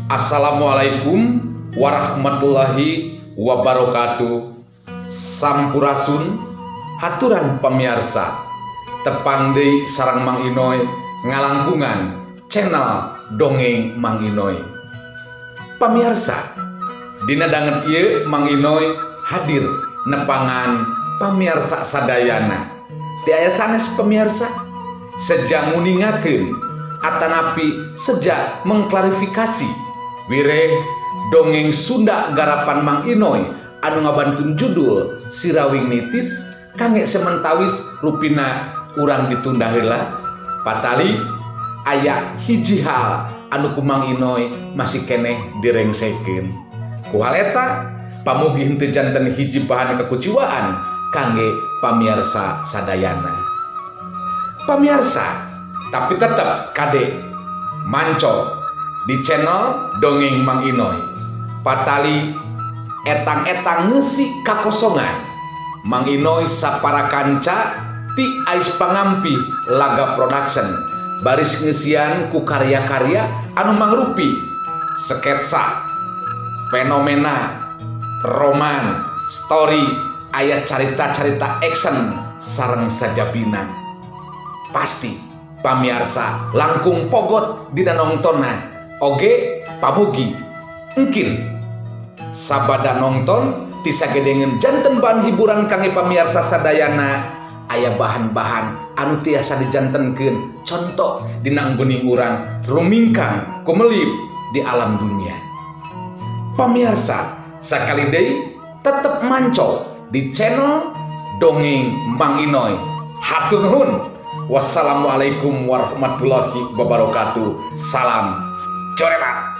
Assalamualaikum warahmatullahi wabarakatuh. Sampurasun haturan pamirsa tepang deui sareng Mang Inoy ngalangkungan channel Dongeng Mang Inoy. Pamirsa, dina danget ieu Mang Inoy hadir nepangan pamirsa sadayana. Ti aya sanes pamirsa sejak nguningakeun atanapi sejak mengklarifikasi wireh dongeng Sunda garapan Mang Inoy anu ngabantun judul Sirawing Nitis kangge sementawis rupina urang ditunda heula patali aya hiji hal anu ku Mang Inoy masih keneh direngsekeun. Ku hal eta pamugi henteu janten hiji bahan kekuciwaan kangge pamirsa sadayana. Pamirsa, tapi tetap kade manco di channel Dongeng Mang Inoy. Patali etang-etang ngesi kakosongan Mang Inoy sapara kanca ti ais pangampi laga production baris ngesian ku karya-karya anu mangrupi sketsa, fenomena, roman, story, ayat carita-carita action sareng sajabina. Pasti pamirsa langkung pogot dina nongtonna oge pamugi mungkin sabada nonton tisa gedengen janten bahan hiburan kangge pamirsa sadayana aya bahan-bahan anu tiasa dijantenkeun contoh dina anggoning urang rumingkang kumelip di alam dunia. Pamirsa sakali deui tetep manco di channel Dongeng Mang Inoy. Hatur nuhun. Wassalamualaikum warahmatullahi wabarakatuh. Salam corelat.